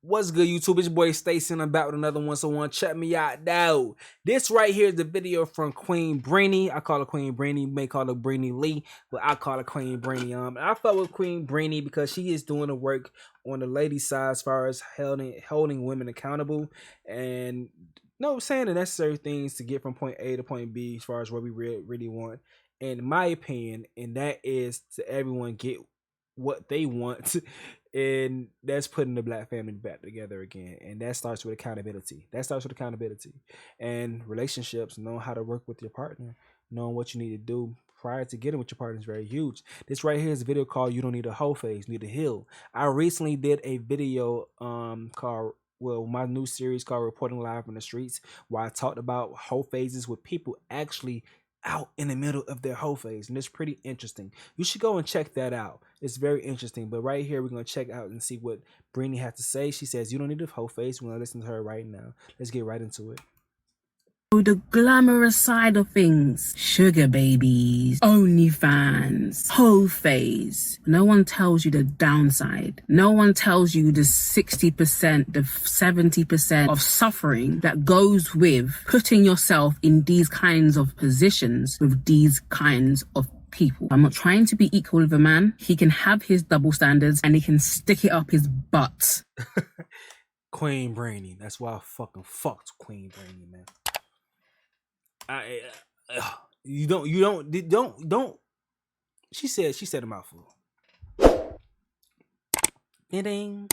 What's good, YouTube? It's your boy Stacie, and I'm back with another one. So check me out now. This right here is the video from Queen Brainy. I call her Queen Brainy. You may call her Brainy Lee, but I call her Queen Brainy. I fuck with Queen Brainy because she is doing the work on the lady side as far as holding women accountable and saying the necessary things to get from point A to point B as far as what we really want. In my opinion, and that is to everyone get what they want. And that's putting the black family back together again. And that starts with accountability. And relationships, knowing how to work with your partner, knowing what you need to do prior to getting with your partner is very huge. This right here is a video called You Don't Need a Hoe Phase, You Need to Heal. I recently did a video called, my new series called Reporting Live from the Streets, where I talked about hoe phases with people actually out in the middle of their hoe phase, and it's pretty interesting. You should go and check that out. It's very interesting. But right here, we're going to check out and see what Brainy has to say. She says, you don't need a hoe phase. We're going to listen to her right now. Let's get right into it. The glamorous side of things. Sugar babies, OnlyFans, hoe phase. No one tells you the downside. No one tells you the 60%, the 70% of suffering that goes with putting yourself in these kinds of positions with these kinds of people. I'm not trying to be equal with a man. He can have his double standards and he can stick it up his butt. Queen Brainy. That's why I fucking fucked Queen Brainy, man. You don't. She said a mouthful. Ding.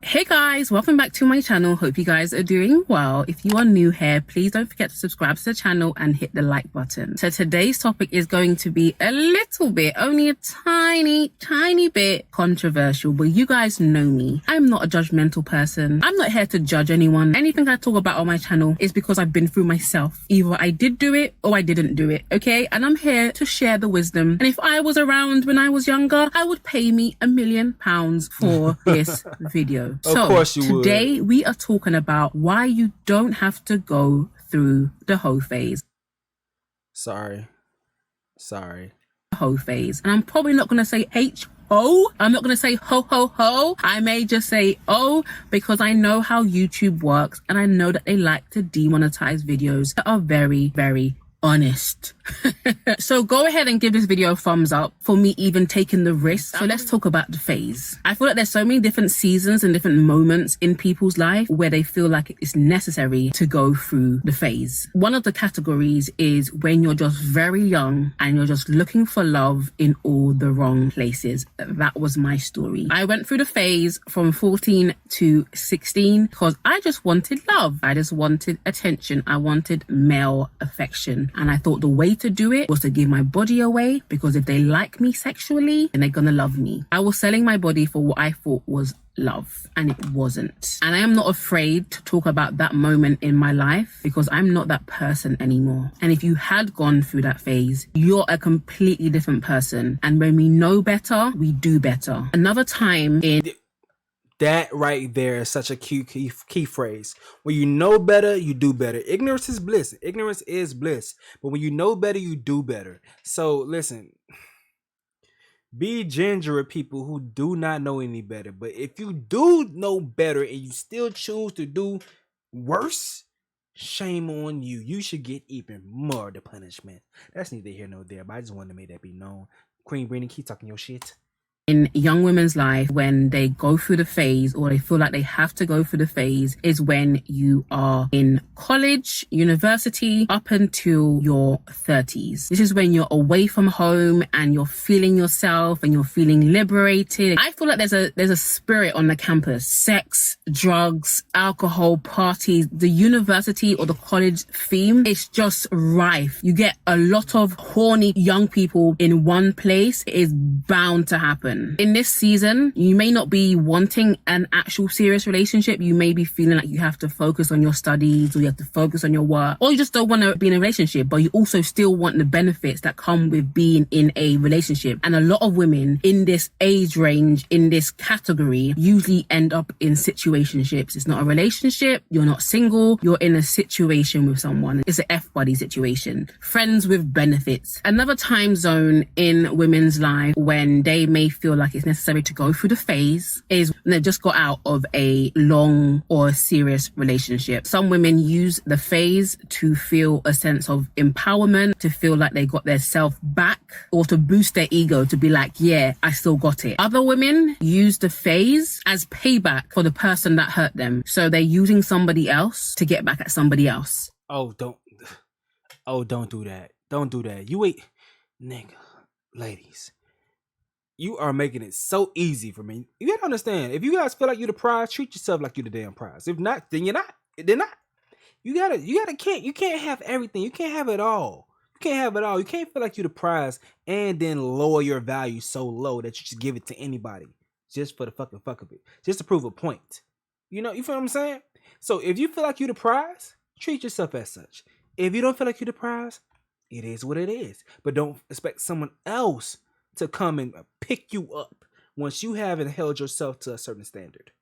Hey guys, welcome back to my channel. Hope you guys are doing well. If you are new here, please don't forget to subscribe to the channel and hit the like button. So today's topic is going to be a little bit, only a tiny bit controversial, but you guys know me. I'm not a judgmental person. I'm not here to judge anyone. Anything I talk about on my channel is because I've been through myself. Either I did do it or I didn't do it, okay? And I'm here to share the wisdom. And if I was around when I was younger, I would pay me £1 million for this video. Of course you would. Today we are talking about why you don't have to go through the hoe phase. Sorry. Hoe phase. And I'm probably not going to say H-O. I'm not going to say ho ho ho. I may just say O because I know how YouTube works and I know that they like to demonetize videos that are very, very honest. So go ahead and give this video a thumbs up for me even taking the risk. So let's talk about the phase. I feel like there's so many different seasons and different moments in people's life where they feel like it's necessary to go through the phase. One of the categories is when you're just very young and you're just looking for love in all the wrong places. That was my story. I went through the phase from 14 to 16 because I just wanted love. I just wanted attention. I wanted male affection. And I thought the way to do it was to give my body away, because if they like me sexually, then they're gonna love me. I was selling my body for what I thought was love, and it wasn't. And I am not afraid to talk about that moment in my life because I'm not that person anymore. And if you had gone through that phase, you're a completely different person. And when we know better, we do better. Another time in... That right there is such a key phrase. When you know better, you do better. Ignorance is bliss. Ignorance is bliss. But when you know better, you do better. So listen, be ginger with people who do not know any better. But if you do know better and you still choose to do worse, shame on you. You should get even more of the punishment. That's neither here nor there, but I just wanted to make that be known. Queen Brainy, keep talking your shit. In young women's life, when they go through the phase or they feel like they have to go through the phase, is when you are in college, university, up until your 30s. This is when you're away from home and you're feeling yourself and you're feeling liberated. I feel like there's a spirit on the campus. Sex, drugs, alcohol, parties. The university or the college theme is just rife. You get a lot of horny young people in one place. It is bound to happen. In this season, you may not be wanting an actual serious relationship. You may be feeling like you have to focus on your studies or you have to focus on your work, or you just don't want to be in a relationship, but you also still want the benefits that come with being in a relationship. And a lot of women in this age range, in this category, usually end up in situationships. It's not a relationship. You're not single. You're in a situation with someone. It's an F-buddy situation. Friends with benefits. Another time zone in women's life when they may feel like it's necessary to go through the phase is when they've just got out of a long or serious relationship. Some women use the phase to feel a sense of empowerment, to feel like they got their self back, or to boost their ego, to be like, yeah, I still got it. Other women use the phase as payback for the person that hurt them. So they're using somebody else to get back at somebody else. Oh, don't do that. Don't do that. You wait, nigga, ladies. You are making it so easy for me. You gotta understand, if you guys feel like you're the prize, treat yourself like you're the damn prize. If not, then you're not. They're not. You can't have everything. You can't have it all. You can't have it all. You can't feel like you're the prize and then lower your value so low that you just give it to anybody just for the fuck of it, just to prove a point. You know, you feel what I'm saying? So if you feel like you're the prize, treat yourself as such. If you don't feel like you're the prize, it is what it is. But don't expect someone else to come and pick you up once you haven't held yourself to a certain standard.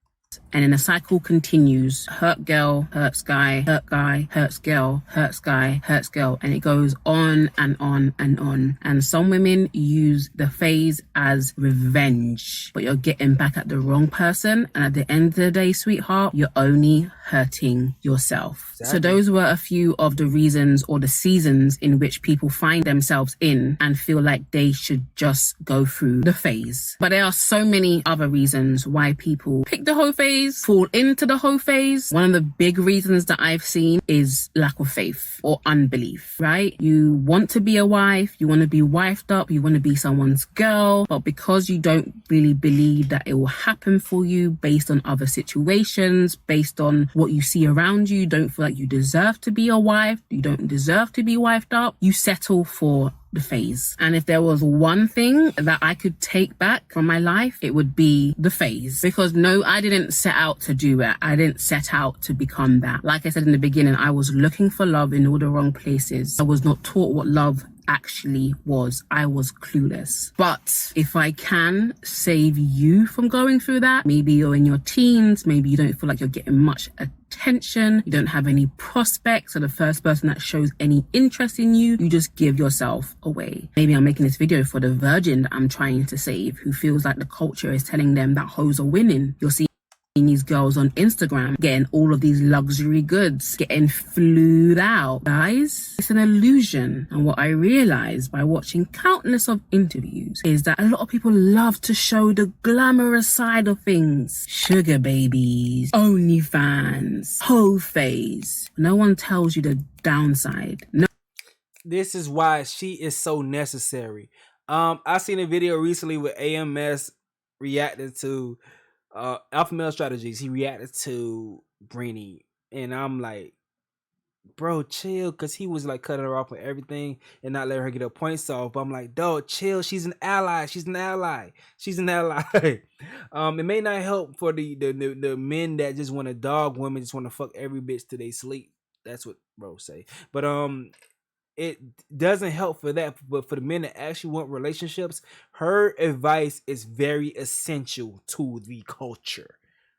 And then the cycle continues. Hurt girl, hurts guy, hurt guy, hurts girl, hurts guy, hurts girl. And it goes on and on and on. And some women use the phase as revenge, but you're getting back at the wrong person. And at the end of the day, sweetheart, you're only hurting yourself. Exactly. So those were a few of the reasons or the seasons in which people find themselves in and feel like they should just go through the phase. But there are so many other reasons why people pick the whole phase, fall into the whole phase. One of the big reasons that I've seen is lack of faith or unbelief, right? You want to be a wife, you want to be wifed up, you want to be someone's girl, but because you don't really believe that it will happen for you based on other situations, based on what you see around you, don't feel like you deserve to be a wife, you don't deserve to be wifed up, you settle for the phase. And if there was one thing that I could take back from my life, it would be the phase. Because no, I didn't set out to do it. I didn't set out to become that. Like I said in the beginning, I was looking for love in all the wrong places. I was not taught what love actually was. I was clueless. But if I can save you from going through that, maybe you're in your teens, maybe you don't feel like you're getting much attention, you don't have any prospects, or the first person that shows any interest in you, you just give yourself away. Maybe I'm making this video for the virgin that I'm trying to save, who feels like the culture is telling them that hoes are winning. You'll see these girls on Instagram getting all of these luxury goods, getting flued out. Guys, it's an illusion. And what I realized by watching countless of interviews is that a lot of people love to show the glamorous side of things. Sugar babies, OnlyFans, whole phase. No one tells you the downside. No. This is why she is so necessary. I seen a video recently with AMS reacted to Alpha Male Strategies. He reacted to Brini, and I'm like, bro, chill, because he was like cutting her off with everything and not letting her get her points off. But I'm like, dog, chill. She's an ally. She's an ally. She's an ally. It may not help for the men that just want to dog women, just want to fuck every bitch till they sleep. That's what bro say. But it doesn't help for that. But for the men that actually want relationships, her advice is very essential to the culture.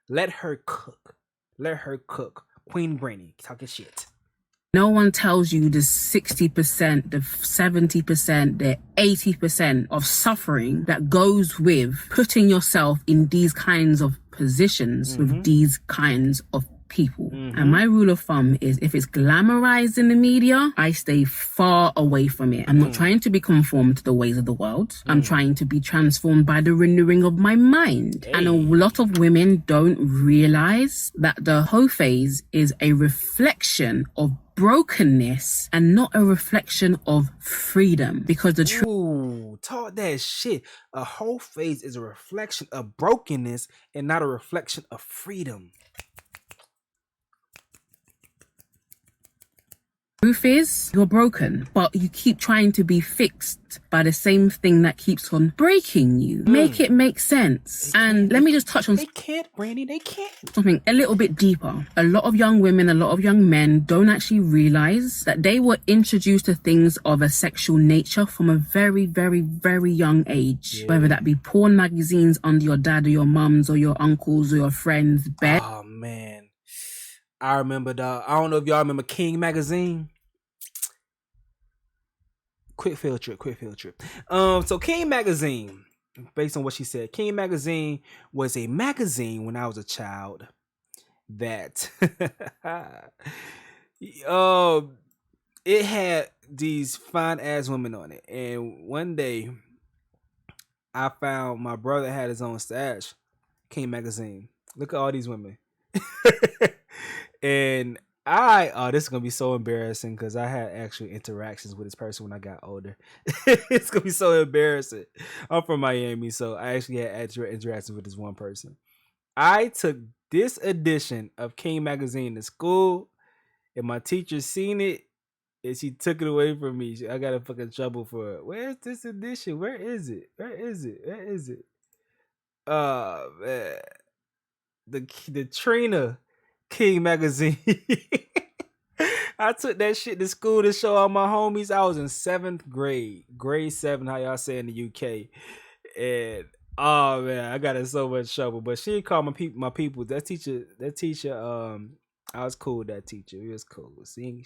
Let her cook. Let her cook. Queen Brini talking shit. No one tells you the 60%, the 70%, the 80% of suffering that goes with putting yourself in these kinds of positions with these kinds of people. And my rule of thumb is, if it's glamorized in the media, I stay far away from it. I'm not trying to be conformed to the ways of the world. I'm trying to be transformed by the renewing of my mind. And a lot of women don't realize that the hoe phase is a reflection of brokenness and not a reflection of freedom. Because the truth, ooh, talk that shit. A whole phase is a reflection of brokenness and not a reflection of freedom. truth is, you're broken, but you keep trying to be fixed by the same thing that keeps on breaking you. Make it make sense. And let me just touch on... They can't, Brandy, they can't. Something a little bit deeper. A lot of young women, a lot of young men don't actually realize that they were introduced to things of a sexual nature from a very, very, very young age. Yeah. Whether that be porn magazines under your dad or your mums or your uncles or your friends' bed. Oh, man. I remember I don't know if y'all remember King magazine. Quick field trip. So King magazine, based on what she said, King Magazine was a magazine when I was a child that um it had these fine ass women on it. And one day I found my brother had his own stash, King Magazine. Look at all these women. And this is gonna be so embarrassing because I had actual interactions with this person when I got older. It's gonna be so embarrassing. I'm from Miami, so I actually had interactions with this one person. I took this edition of King Magazine to school, and my teacher seen it, and she took it away from me. I got in fucking trouble for it. Where's this edition? Where is it? Where is it? Where is it? Man, the Trina King Magazine. I took that shit to school to show all my homies. I was in 7th grade, grade 7, how y'all say in the UK. And oh man, I got in so much trouble. But she didn't call my people. That teacher, I was cool with that teacher. It was cool. She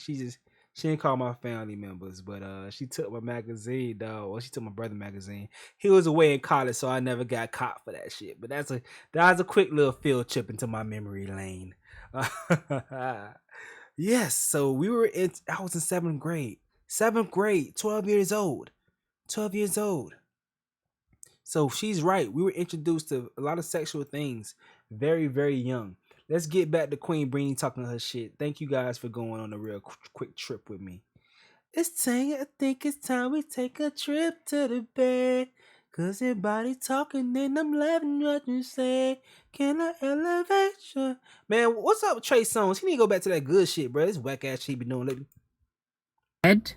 didn't call my family members, but she took my magazine, dog. Well, she took my brother magazine. He was away in college, so I never got caught for that shit. But that was a quick little field trip into my memory lane. Yes, so I was in 7th grade. 7th grade, 12 years old. 12 years old. So she's right. We were introduced to a lot of sexual things very, very young. Let's get back to Queen Breenie talking her shit. Thank you guys for going on a real quick trip with me. I think it's time we take a trip to the bed. Cause everybody talking and I'm laughing what you say. Can I elevate you? Man, what's up with Trey Songz? He need to go back to that good shit, bro. This whack ass shit he been doing lately.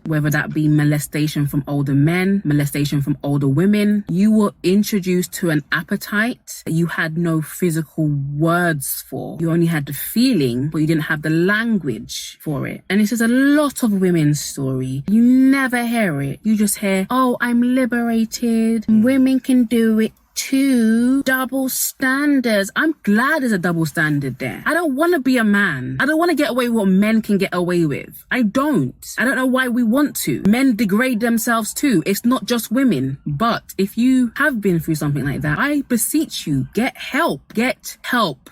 Whether that be molestation from older men, molestation from older women, you were introduced to an appetite that you had no physical words for. You only had the feeling, but you didn't have the language for it. And this is a lot of women's story. You never hear it. You just hear, oh, I'm liberated. Women can do it too. Double standards. I'm glad there's a double standard there. I don't want to be a man. I don't want to get away with what men can get away with. I don't know why we want to. Men degrade themselves too. It's not just women. But if you have been through something like that, I beseech you, get help. Get help.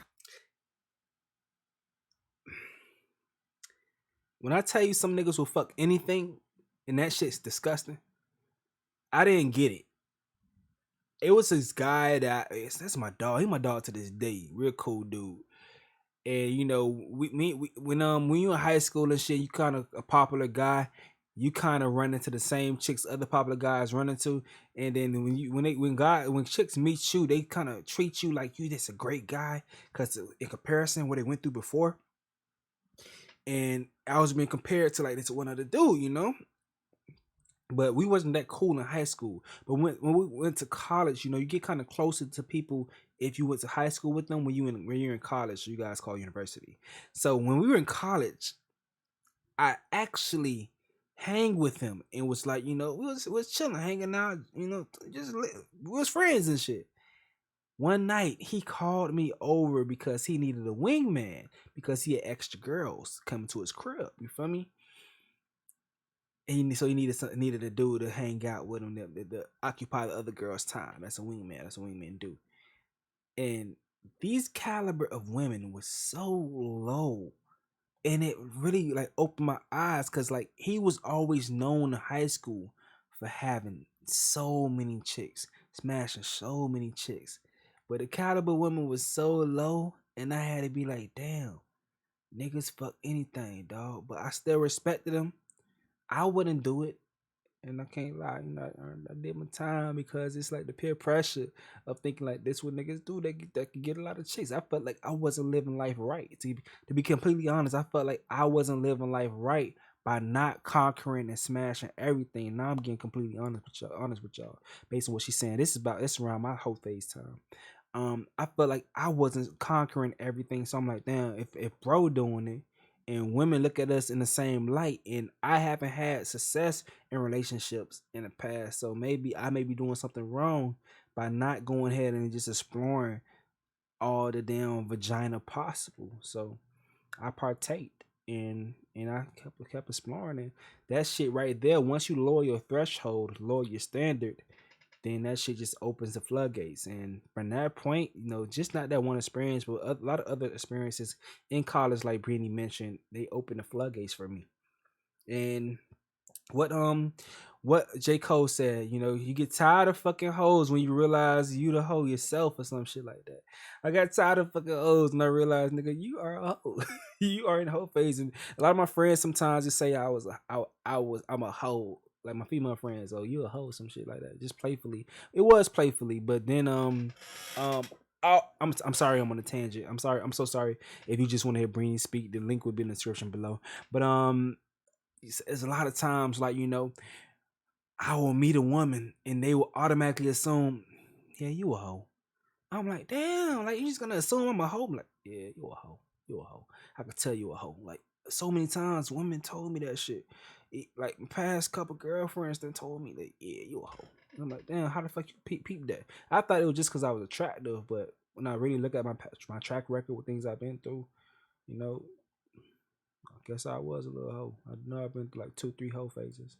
When I tell you some niggas will fuck anything and that shit's disgusting, I didn't get it. It was this guy that's my dog. He my dog to this day. Real cool dude. And you know, when you in high school and shit, you kind of a popular guy. You kind of run into the same chicks other popular guys run into, and then when chicks meet you, they kind of treat you like you just a great guy because in comparison what they went through before. And I was being compared to like this one other dude, you know. But we wasn't that cool in high school. But when we went to college, you know, you get kind of closer to people if you went to high school with them when you're in college. So you guys call university. So when we were in college, I actually hang with him and was like, you know, we was chilling, hanging out, you know, we was friends and shit. One night he called me over because he needed a wingman because he had extra girls coming to his crib. You feel me? So he needed a dude to hang out with him to occupy the other girl's time. That's a wingman. That's what wingmen do. And these caliber of women was so low, and it really like opened my eyes because like he was always known in high school for having so many chicks, smashing so many chicks, but the caliber of women was so low, and I had to be like, damn, niggas fuck anything, dog. But I still respected him. I wouldn't do it, and I can't lie. You know, I did my time because it's like the peer pressure of thinking like this what niggas do. They can get a lot of chicks. I felt like I wasn't living life right. To be completely honest, I felt like I wasn't living life right by not conquering and smashing everything. Now I'm getting completely honest with y'all, based on what she's saying. This is around my whole phase time. I felt like I wasn't conquering everything, so I'm like, damn, if bro doing it. And women look at us in the same light, and I haven't had success in relationships in the past, so maybe I may be doing something wrong by not going ahead and just exploring all the damn vagina possible. So I partaked and I kept exploring it. That shit right there. Once you lower your threshold, lower your standard, then that shit just opens the floodgates. And from that point, you know, just not that one experience, but a lot of other experiences in college, like Brittany mentioned, they open the floodgates for me. And what J. Cole said, you know, you get tired of fucking hoes when you realize you the hoe yourself or some shit like that. I got tired of fucking hoes and I realized, nigga, you are a hoe. You are in the hoe phase. And a lot of my friends sometimes just say I'm a hoe. Like my female friends, oh, you a hoe, some shit like that. Just playfully. It was playfully, but then I'm sorry I'm on a tangent. I'm sorry. I'm so sorry. If you just want to hear Breenie speak, the link will be in the description below. But there's a lot of times, like, you know, I will meet a woman and they will automatically assume, yeah, you a hoe. I'm like, damn, like, you just gonna assume I'm a hoe? I'm like, yeah, you a hoe. You a hoe. I can tell you a hoe. Like, so many times women told me that shit. Like, past couple girlfriends that told me that, yeah, you a hoe. And I'm like, damn, how the fuck you peep that? I thought it was just because I was attractive, but when I really look at my track record with things I've been through, you know, I guess I was a little hoe. I know I've been through like 2-3 hoe phases.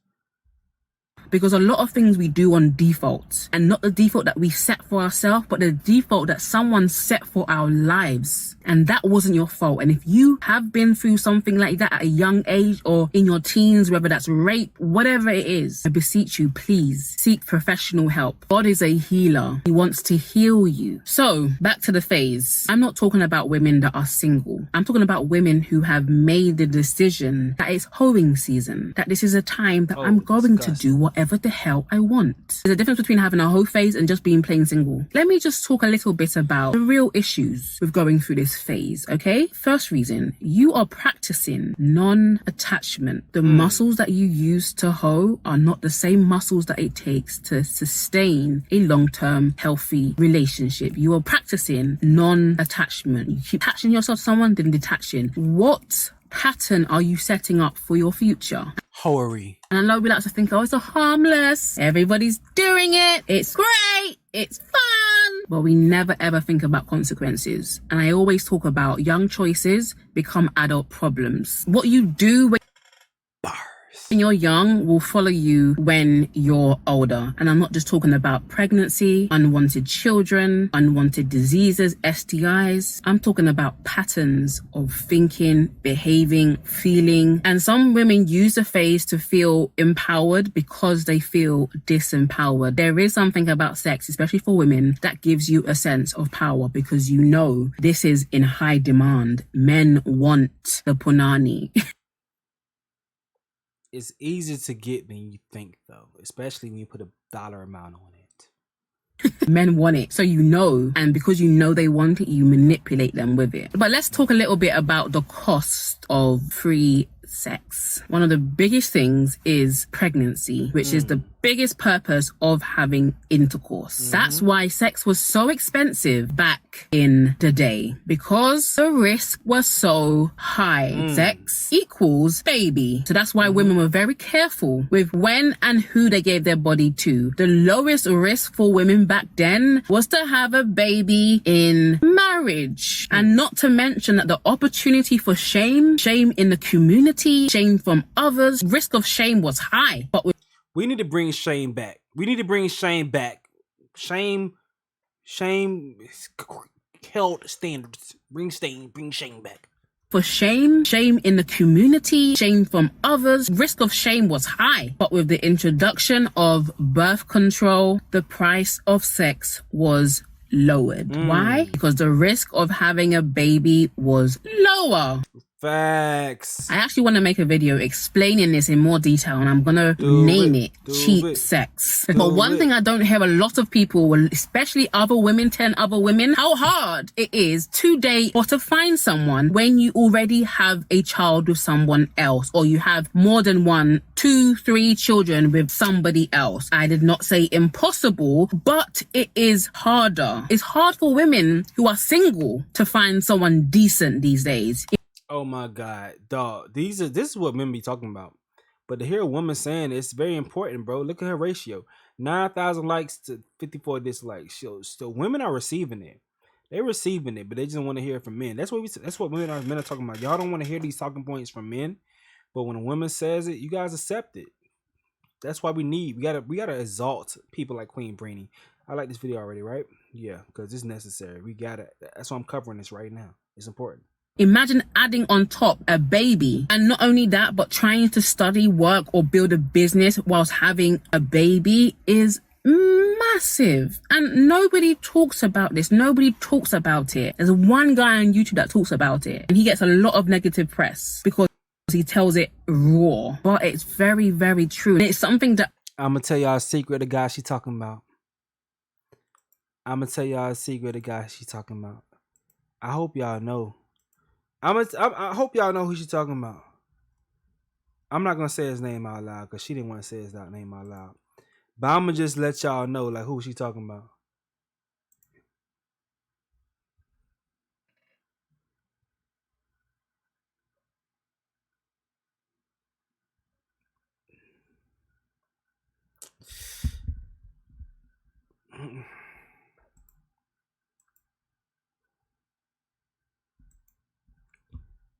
Because a lot of things we do on default, and not the default that we set for ourselves, but the default that someone set for our lives. And that wasn't your fault. And if you have been through something like that at a young age or in your teens, whether that's rape, whatever it is, I beseech you, please seek professional help. God is a healer. He wants to heal you. So back to the phase. I'm not talking about women that are single. I'm talking about women who have made the decision that it's hoeing season, that this is a time that I'm going to do whatever the hell I want. There's a difference between having a hoe phase and just being plain single. Let me just talk a little bit about the real issues with going through this phase, okay? First reason, you are practicing non-attachment. The muscles that you use to hoe are not the same muscles that it takes to sustain a long-term healthy relationship. You are practicing non-attachment. You keep attaching yourself to someone, then detaching. What pattern are you setting up for your future? Hoery. And I know we like to think, oh, it's a harmless. Everybody's doing it. It's great. It's fun. But we never ever think about consequences. And I always talk about young choices become adult problems. What you do when you're young will follow you when you're older. And I'm not just talking about pregnancy, unwanted children, unwanted diseases, STIs. I'm talking about patterns of thinking, behaving, feeling. And some women use the phase to feel empowered because they feel disempowered. There is something about sex, especially for women, that gives you a sense of power because you know this is in high demand. Men want the punani. It's easier to get than you think, though, especially when you put a dollar amount on it. Men want it, so you know, and because you know they want it, you manipulate them with it. But let's talk a little bit about the cost of free sex. One of the biggest things is pregnancy, which is the biggest purpose of having intercourse. That's why sex was so expensive back in the day, because the risk was so high. Sex equals baby. So that's why women were very careful with when and who they gave their body to. The lowest risk for women back then was to have a baby in marriage. And not to mention that the opportunity for shame in the community, shame from others, risk of shame was high. But we need to bring shame back. We need to bring shame back. Shame held standards. Bring shame back. For shame in the community, shame from others, risk of shame was high. But with the introduction of birth control, the price of sex was lowered. Why? Because the risk of having a baby was lower. Facts. I actually want to make a video explaining this in more detail, and I'm gonna name it cheap sex. But one thing I don't hear a lot of people, especially other women, telling other women how hard it is to date or to find someone when you already have a child with someone else, or you have more than 1, 2, 3 children with somebody else. I did not say impossible, but it is harder. It's hard for women who are single to find someone decent these days. Oh my God, dog. This is what men be talking about. But to hear a woman saying it's very important, bro. Look at her ratio. 9,000 likes to 54 dislikes. So women are receiving it. They're receiving it, but they just don't want to hear it from men. That's what men are talking about. Y'all don't want to hear these talking points from men. But when a woman says it, you guys accept it. That's why we gotta exalt people like Queen Brainy. I like this video already, right? Yeah, because it's necessary. That's why I'm covering this right now. It's important. Imagine adding on top a baby, and not only that, but trying to study, work, or build a business whilst having a baby is massive. And nobody talks about this. Nobody talks about it. There's one guy on YouTube that talks about it, and he gets a lot of negative press because he tells it raw. But it's very, very true. And it's something that I'm gonna tell y'all a secret of the guy she talking about. I'm gonna tell y'all a secret of the guy she talking about. I hope y'all know. I hope y'all know who she talking about. I'm not gonna say his name out loud because she didn't want to say his name out loud. But I'm gonna just let y'all know like who she talking about.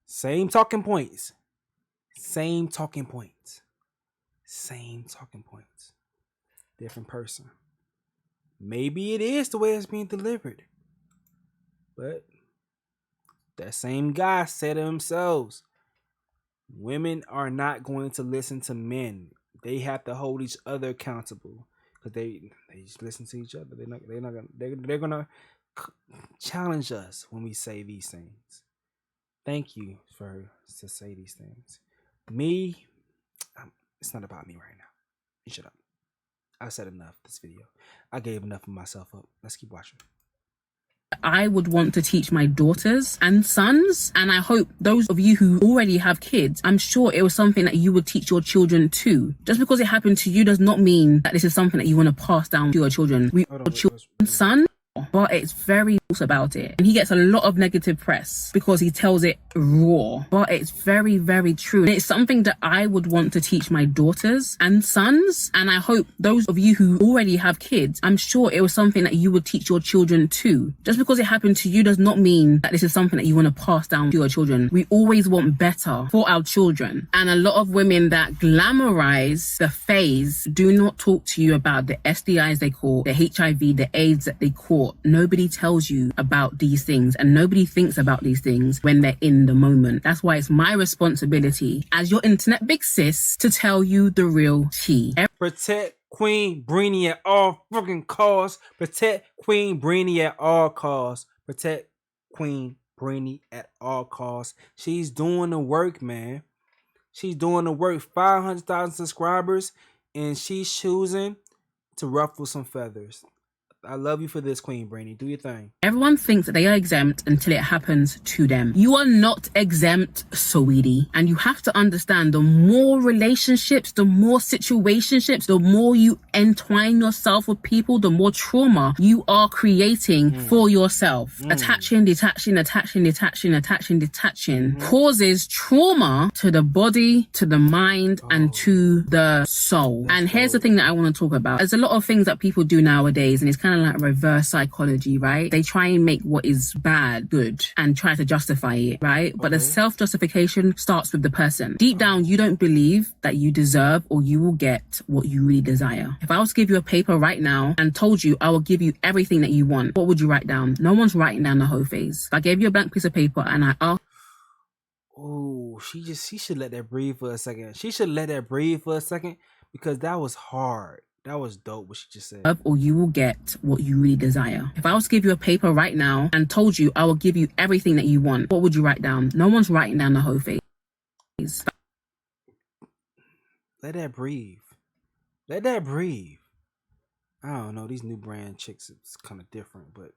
Same talking points. Same talking points. Same talking points. Different person. Maybe it is the way it's being delivered. But that same guy said it themselves. Women are not going to listen to men. They have to hold each other accountable. Because they just listen to each other. They're gonna challenge us when we say these things. Thank you for to say these things. Me, it's not about me right now. You shut up. I said enough this video. I gave enough of myself up. Let's keep watching. I would want to teach my daughters and sons, and I hope those of you who already have kids, I'm sure it was something that you would teach your children too. Just because it happened to you does not mean that this is something that you want to pass down to your children. Son, but it's very about it, and he gets a lot of negative press because he tells it raw. But it's very, very true. And it's something that I would want to teach my daughters and sons, and I hope those of you who already have kids, I'm sure it was something that you would teach your children too. Just because it happened to you does not mean that this is something that you want to pass down to your children. We always want better for our children, and a lot of women that glamorize the phase do not talk to you about the STIs they caught, the HIV, the AIDS that they caught. Nobody tells you about these things, and nobody thinks about these things when they're in the moment. That's why it's my responsibility as your internet big sis to tell you the real tea. Protect Queen Brainy at all fucking costs. Protect Queen Brainy at all costs. Protect Queen Brainy at all costs. She's doing the work, man. She's doing the work. 500,000 subscribers, and she's choosing to ruffle some feathers. I love you for this, Queen Brainy. Do your thing. Everyone thinks that they are exempt until it happens to them. You are not exempt, sweetie. And you have to understand, the more relationships, the more situationships, the more you entwine yourself with people, the more trauma you are creating for yourself. Attaching causes trauma to the body, to the mind, and to the soul. And here's the thing that I want to talk about. There's a lot of things that people do nowadays, and it's kind of like reverse psychology, right? They try and make what is bad good and try to justify it, right? But the self-justification starts with the person. Deep down, you don't believe that you deserve or you will get what you really desire. If I was to give you a paper right now and told you I will give you everything that you want, what would you write down? No one's writing down the whole phase. If I gave you a blank piece of paper and I asked, oh, she should let that breathe for a second. She should let that breathe for a second, because that was hard. That was dope what she just said. Or you will get what you really desire. If I was to give you a paper right now and told you I will give you everything that you want, what would you write down? No one's writing down the whole phase. Let that breathe. Let that breathe. I don't know. These new brand chicks, it's kind of different, but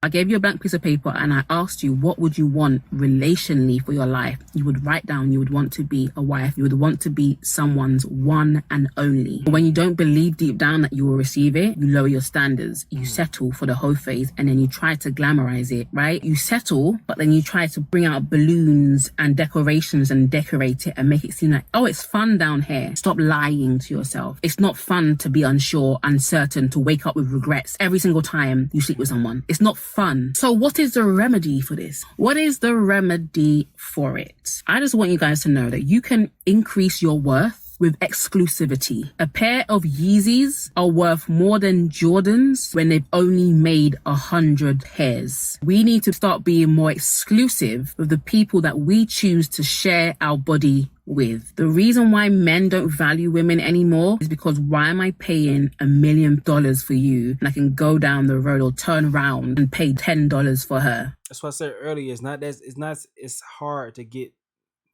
I gave you a blank piece of paper and I asked you, what would you want relationally for your life? You would write down, you would want to be a wife. You would want to be someone's one and only. But when you don't believe deep down that you will receive it, you lower your standards. You settle for the whole phase, and then you try to glamorize it, right? You settle, but then you try to bring out balloons and decorations and decorate it and make it seem like, oh, it's fun down here. Stop lying to yourself. It's not fun to be unsure, uncertain, to wake up with regrets every single time you sleep with someone. It's not fun. So what is the remedy for this? What is the remedy for it? I just want you guys to know that you can increase your worth with exclusivity. A pair of Yeezys are worth more than Jordans when they've only made 100 pairs. We need to start being more exclusive with the people that we choose to share our body with. The reason why men don't value women anymore is because why am I paying $1 million for you and I can go down the road or turn around and pay $10 for her? That's what I said earlier. It's hard to get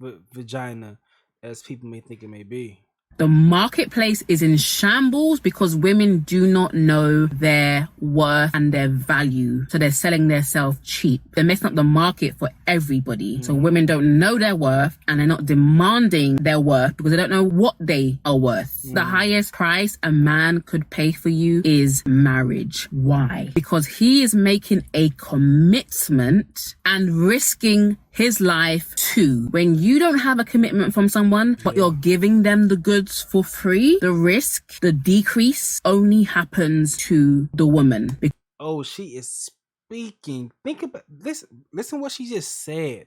vagina as people may think it may be. The marketplace is in shambles because women do not know their worth and their value. So they're selling themselves cheap. They're messing up the market for everybody. So women don't know their worth and they're not demanding their worth because they don't know what they are worth. The highest price a man could pay for you is marriage. Why? Because he is making a commitment and risking his life too. When you don't have a commitment from someone, but you're giving them the goods for free, the risk, the decrease only happens to the woman. Oh, she is speaking. Think about this. Listen what she just said.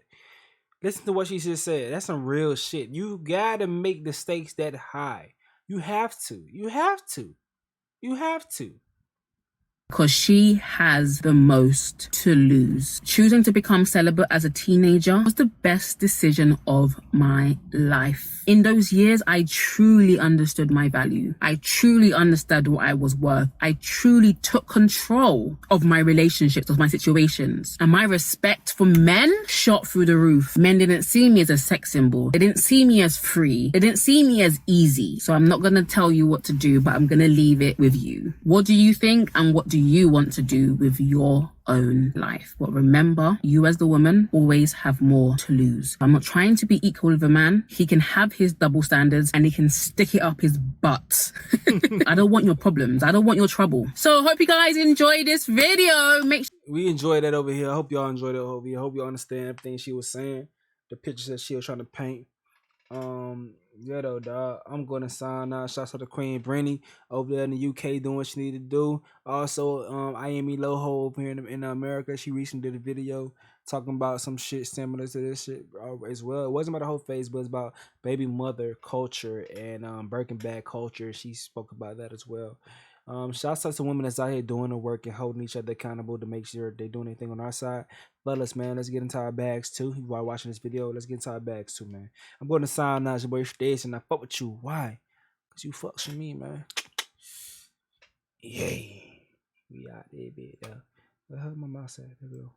Listen to what she just said. That's some real shit. You gotta make the stakes that high. You have to. You have to. You have to. Because she has the most to lose. Choosing to become celibate as a teenager was the best decision of my life. In those years, I truly understood my value. I truly understood what I was worth. I truly took control of my relationships, of my situations. And my respect for men shot through the roof. Men didn't see me as a sex symbol. They didn't see me as free. They didn't see me as easy. So I'm not going to tell you what to do, but I'm going to leave it with you. What do you think and what do you want to do with your own life? But remember, you as the woman always have more to lose. I'm not trying to be equal with a man. He can have his double standards and he can stick it up his butt. I don't want your problems. I don't want your trouble. So I hope you guys enjoy this video. We enjoyed that over here. I hope y'all enjoyed it over here. I hope y'all understand everything she was saying, the pictures that she was trying to paint. Yeah though, dog. I'm gonna sign out. Shouts out to Queen Brenny over there in the UK doing what she need to do. Also, YeaImStacie over here in America. She recently did a video talking about some shit similar to this shit as well. It wasn't about the whole phase, but it's about baby mother culture and Birkin bag culture. She spoke about that as well. Shouts out to women that's out here doing the work and holding each other accountable to make sure they're doing anything on our side. Fellas, man, let's get into our bags too. While watching this video, let's get into our bags too, man. I'm going to sign out. Your boy Stacie, and I fuck with you. Why? Because you fucks with me, man. Yay. We out there, bitch. Where my mouse at? There we go.